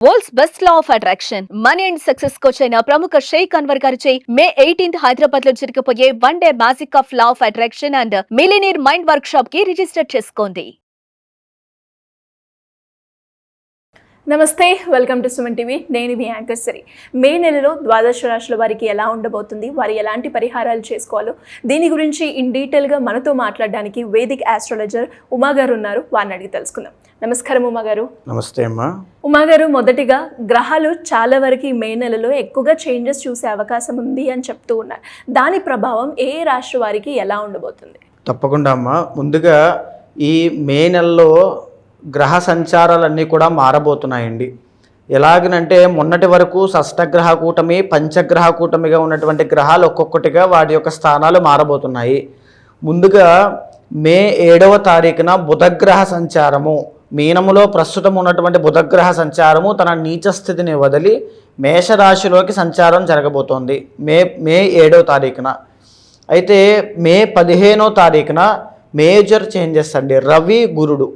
World's best law of attraction money and success coach అయిన ప్రముఖ షేక్ అన్వర్ గారిచే మే 18th హైదరాబాద్ లో జరగబోయే 1 day magic of law of attraction and millionaire mind work shop కి register చేసుకోండి. నమస్తే, వెల్కమ్ టు సుమన్ టీవీ. నేను మీ యాంకర్ సరి. మే నెలలో ద్వాదశ రాశుల వారికి ఎలా ఉండబోతుంది, వారు ఎలాంటి పరిహారాలు చేసుకోవాలో దీని గురించి ఇన్ డీటెయిల్గా మనతో మాట్లాడడానికి వేదిక్ ఆస్ట్రాలజర్ ఉమా గారు ఉన్నారు. వారిని అడిగి తెలుసుకుందాం. నమస్కారం ఉమా గారు. నమస్తే అమ్మా. ఉమా గారు, మొదటిగా గ్రహాలు చాలా వరకు ఈ మే నెలలో ఎక్కువగా చేంజెస్ చూసే అవకాశం ఉంది అని చెప్తూ ఉన్నారు. దాని ప్రభావం ఏ రాశి వారికి ఎలా ఉండబోతుంది? తప్పకుండా అమ్మా. ముందుగా ఈ మే నెలలో గ్రహ సంచారాలన్నీ కూడా మారబోతున్నాయండి. ఎలాగనంటే మొన్నటి వరకు షష్టగ్రహ కూటమి, పంచగ్రహ కూటమిగా ఉన్నటువంటి గ్రహాలు ఒక్కొక్కటిగా వాటి యొక్క స్థానాలు మారబోతున్నాయి. ముందుగా మే 7వ తారీఖున బుధగ్రహ సంచారము, మీనములో ప్రస్తుతం ఉన్నటువంటి బుధగ్రహ సంచారము తన నీచ స్థితిని వదిలి మేషరాశిలోకి సంచారం జరగబోతోంది మే 7వ తారీఖున. అయితే మే 15వ తారీఖున మేజర్ చేంజెస్ అండి. రవి గురుడు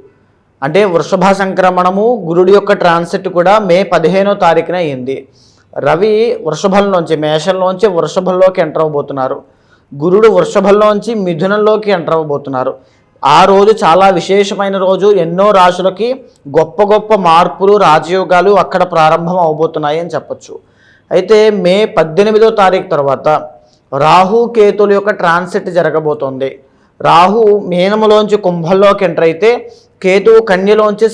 అంటే వృషభ సంక్రమణము, గురుడి యొక్క ట్రాన్సిట్ కూడా మే 15వ తారీఖున అయింది. రవి వృషభంలోంచి, మేషంలోంచి వృషభంలోకి ఎంటర్ అవ్వబోతున్నారు. గురుడు వృషభంలోంచి మిథునంలోకి ఎంటర్ అవ్వబోతున్నారు. ఆ రోజు చాలా విశేషమైన రోజు. ఎన్నో రాశులకి గొప్ప గొప్ప మార్పులు, రాజయోగాలు అక్కడ ప్రారంభం అవబోతున్నాయి అని చెప్పచ్చు. అయితే మే 18వ తారీఖు తర్వాత రాహు కేతుల యొక్క ట్రాన్సిట్ జరగబోతోంది. రాహు మీనములోంచి కుంభంలోకి ఎంటర్ అయితే కేతువు కన్యలోంచి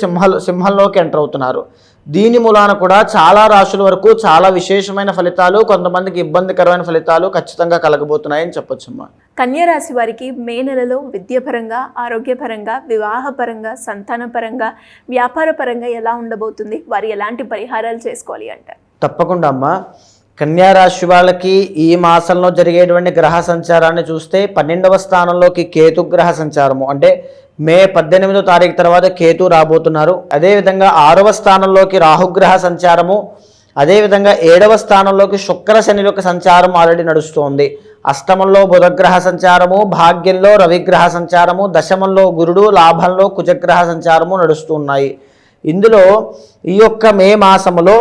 సింహంలోకి ఎంటర్ అవుతున్నారు. దీని మూలాన కూడా చాలా రాశుల వరకు చాలా విశేషమైన ఫలితాలు, కొంతమందికి ఇబ్బందికరమైన ఫలితాలు ఖచ్చితంగా కలగబోతున్నాయని చెప్పొచ్చమ్మా. కన్యా రాశి వారికి మే నెలలో విద్యాపరంగా, ఆరోగ్యపరంగా, వివాహపరంగా, సంతానపరంగా, వ్యాపారపరంగా ఎలా ఉండబోతుంది? వారు ఎలాంటి పరిహారాలు చేసుకోవాలి అంటారు? తప్పకుండా అమ్మా. కన్యా రాశి వాళ్ళకి ఈ మాసంలో జరిగేటువంటి గ్రహ సంచారాన్ని చూస్తే 12వ స్థానంలోకి కేతు గ్రహ సంచారము, అంటే మే 18వ తారీఖు తర్వాత కేతు రాబోతున్నారు. అదేవిధంగా 6వ స్థానంలోకి రాహుగ్రహ సంచారము, అదేవిధంగా 7వ స్థానంలోకి శుక్ర శని యొక్క సంచారం ఆల్రెడీ నడుస్తోంది. అష్టమంలో బుధగ్రహ సంచారము, భాగ్యంలో రవిగ్రహ సంచారము, దశమంలో గురుడు, లాభంలో కుజగ్రహ సంచారము నడుస్తున్నాయి. ఇందులో ఈ యొక్క మే మాసములో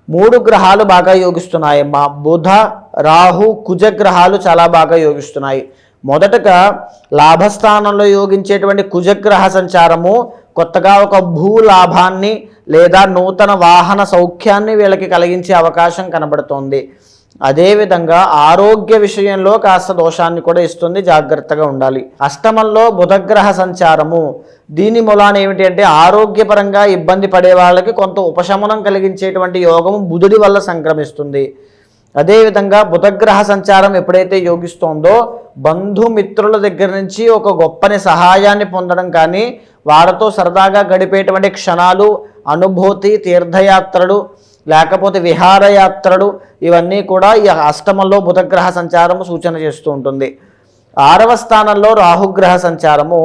3 గ్రహాలు బాగా యోగిస్తున్నాయమ్మా. బుధ, రాహు, కుజగ్రహాలు చాలా బాగా యోగిస్తున్నాయి. మొదటగా లాభస్థానంలో యోగించేటువంటి కుజగ్రహ సంచారము కొత్తగా ఒక భూ లాభాన్ని లేదా నూతన వాహన సౌఖ్యాన్ని వీళ్ళకి కలిగించే అవకాశం కనబడుతోంది. అదేవిధంగా ఆరోగ్య విషయంలో కాస్త దోషాన్ని కూడా ఇస్తుంది, జాగ్రత్తగా ఉండాలి. అష్టమంలో బుధగ్రహ సంచారము, దీని మూలాన ఏమిటి అంటే ఆరోగ్యపరంగా ఇబ్బంది పడే వాళ్ళకి కొంత ఉపశమనం కలిగించేటువంటి యోగము బుధుడి వల్ల సంక్రమిస్తుంది. అదేవిధంగా బుధగ్రహ సంచారం ఎప్పుడైతే యోగిస్తోందో బంధుమిత్రుల దగ్గర నుంచి ఒక గొప్పని సహాయాన్ని పొందడం కానీ, వారితో సరదాగా గడిపేటువంటి క్షణాలు, అనుభూతి, తీర్థయాత్రలు లేకపోతే విహారయాత్రలు, ఇవన్నీ కూడా ఈ అష్టమంలో బుధగ్రహ సంచారము సూచన చేస్తూ ఉంటుంది. 6వ స్థానంలో రాహుగ్రహ సంచారము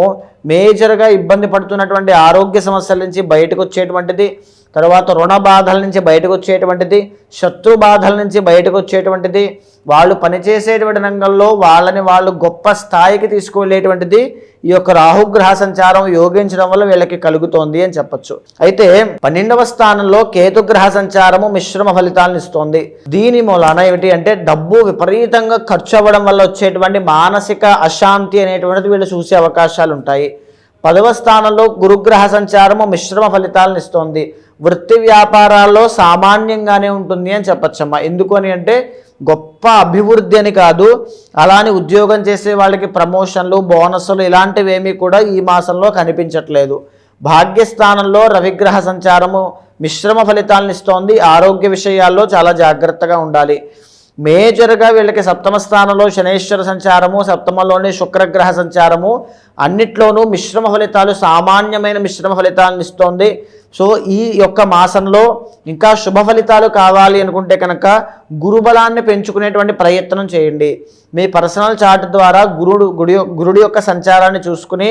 మేజర్గా ఇబ్బంది పడుతున్నటువంటి ఆరోగ్య సమస్యల నుంచి బయటకు వచ్చేటువంటిది, తర్వాత రుణ బాధల నుంచి బయటకు వచ్చేటువంటిది, శత్రు బాధల నుంచి బయటకు వచ్చేటువంటిది, వాళ్ళు పనిచేసేటువంటి రంగంలో వాళ్ళని వాళ్ళు గొప్ప స్థాయికి తీసుకువెళ్ళేటువంటిది ఈ యొక్క రాహుగ్రహ సంచారం యోగించడం వల్ల వీళ్ళకి కలుగుతోంది అని చెప్పచ్చు. అయితే 12వ స్థానంలో కేతుగ్రహ సంచారము మిశ్రమ ఫలితాలను ఇస్తోంది. దీని మూలాన ఏమిటి అంటే డబ్బు విపరీతంగా ఖర్చు అవ్వడం వల్ల వచ్చేటువంటి మానసిక అశాంతి అనేటువంటిది వీళ్ళు చూసే అవకాశాలు ఉంటాయి. 10వ స్థానంలో గురుగ్రహ సంచారము మిశ్రమ ఫలితాలను ఇస్తోంది. వృత్తి వ్యాపారాల్లో సామాన్యంగానే ఉంటుంది అని చెప్పచ్చమ్మా. ఎందుకు అని అంటే గొప్ప అభివృద్ధి అని కాదు, అలానే ఉద్యోగం చేసే వాళ్ళకి ప్రమోషన్లు, బోనస్లు ఇలాంటివి ఏమీ కూడా ఈ మాసంలో కనిపించట్లేదు. భాగ్యస్థానంలో రవిగ్రహ సంచారము మిశ్రమ ఫలితాలను ఇస్తోంది. ఆరోగ్య విషయాల్లో చాలా జాగ్రత్తగా ఉండాలి. మేజర్గా వీళ్ళకి 7వ స్థానంలో శనేశ్వర సంచారము, 7మలోని శుక్రగ్రహ సంచారము అన్నిట్లోనూ మిశ్రమ ఫలితాలు, సామాన్యమైన మిశ్రమ ఫలితాలను ఇస్తోంది. సో ఈ యొక్క మాసంలో ఇంకా శుభ ఫలితాలు కావాలి అనుకుంటే కనుక గురుబలాన్ని పెంచుకునేటువంటి ప్రయత్నం చేయండి. మీ పర్సనల్ చార్ట్ ద్వారా గురుడి యొక్క సంచారాన్ని చూసుకుని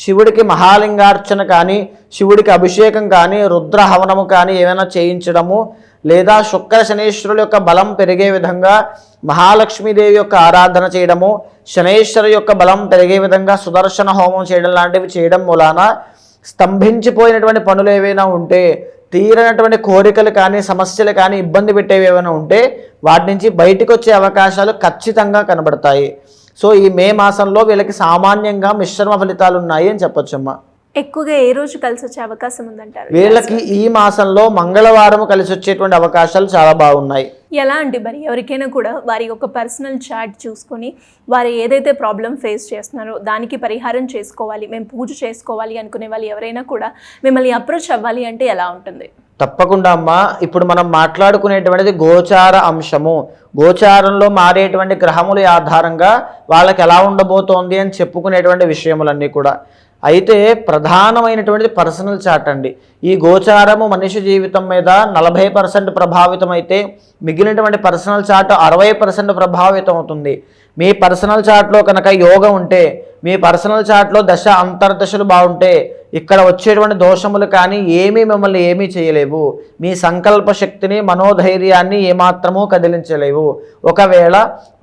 శివుడికి మహాలింగార్చన కానీ, శివుడికి అభిషేకం కానీ, రుద్ర హవనము కానీ ఏమైనా చేయించడము, లేదా శుక్ర శనేశ్వరుల యొక్క బలం పెరిగే విధంగా మహాలక్ష్మీదేవి యొక్క ఆరాధన చేయడము, శనేశ్వరు యొక్క బలం పెరిగే విధంగా సుదర్శన హోమం చేయడం లాంటివి చేయడం మూలాన స్తంభించిపోయినటువంటి పనులు ఏవైనా ఉంటే తీరనటువంటి కోరికలు కానీ సమస్యలు కానీ ఇబ్బంది పెట్టేవి ఏమైనా ఉంటే వాటి నుంచి బయటకు వచ్చే అవకాశాలు ఖచ్చితంగా కనబడతాయి. సో ఈ మే మాసంలో వీళ్ళకి సామాన్యంగా మిశ్రమ ఫలితాలు ఉన్నాయి అని చెప్పొచ్చమ్మా. ఎక్కువగా ఏ రోజు కలిసి వచ్చే అవకాశం ఉందంటారు? వీళ్ళకి ఈ మాసంలో మంగళవారం కలిసి వచ్చేటువంటి అవకాశాలు చాలా బాగున్నాయి. ఎలా అంటే మరి ఎవరికైనా కూడా వారి యొక్క పర్సనల్ చాట్ చూసుకొని వారు ఏదైతే ప్రాబ్లం ఫేస్ చేస్తున్నారో దానికి పరిహారం చేసుకోవాలి, మేము పూజ చేసుకోవాలి అనుకునే వాళ్ళు ఎవరైనా కూడా మిమ్మల్ని అప్రోచ్ అవ్వాలి అంటే ఎలా ఉంటుంది? తప్పకుండా అమ్మా. ఇప్పుడు మనం మాట్లాడుకునేటువంటిది గోచార అంశము. గోచారంలో మారేటువంటి గ్రహముల ఆధారంగా వాళ్ళకి ఎలా ఉండబోతోంది అని చెప్పుకునేటువంటి విషయములన్నీ కూడా. అయితే ప్రధానమైనటువంటిది పర్సనల్ చార్ట్ అండి. ఈ గోచారము మనిషి జీవితం మీద 40% ప్రభావితం అయితే మిగిలినటువంటి పర్సనల్ చార్ట్ 60% ప్రభావితం అవుతుంది. మీ పర్సనల్ చార్ట్లో కనుక యోగం ఉంటే, మీ పర్సనల్ చార్ట్లో దశ అంతర్దశలు బాగుంటే ఇక్కడ వచ్చేటువంటి దోషములు కానీ మిమ్మల్ని ఏమీ చేయలేవు. మీ సంకల్ప శక్తిని మనోధైర్యాన్ని ఏమాత్రమూ కదిలించలేవు. ఒకవేళ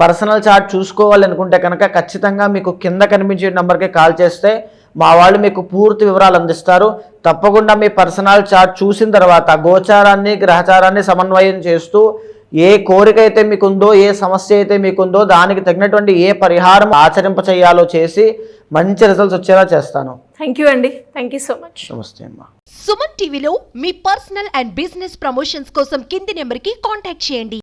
పర్సనల్ చార్ట్ చూసుకోవాలనుకుంటే కనుక ఖచ్చితంగా మీకు కింద కనిపించే నెంబర్కి కాల్ చేస్తే మా వాళ్ళు మీకు పూర్తి వివరాలు అందిస్తారు. తప్పకుండా మీ పర్సనల్ చార్ట్ చూసిన తర్వాత గోచారాన్ని గ్రహచారాన్ని సమన్వయం చేస్తూ ఏ కోరిక అయితే మీకుందో, ఏ సమస్య అయితే మీకుందో దానికి తగినటువంటి ఏ పరిహారం ఆచరింప చేయాలో చేసి మంచి రిజల్ట్స్ వచ్చేలా చేస్తాను. థ్యాంక్ యూ అండి. Thank you so much. నమస్తే అమ్మా. సుమన్ టీవీలో మీ పర్సనల్ అండ్ బిజినెస్ ప్రమోషన్స్ కోసం కింది నెంబర్కి కాంటాక్ట్ చేయండి.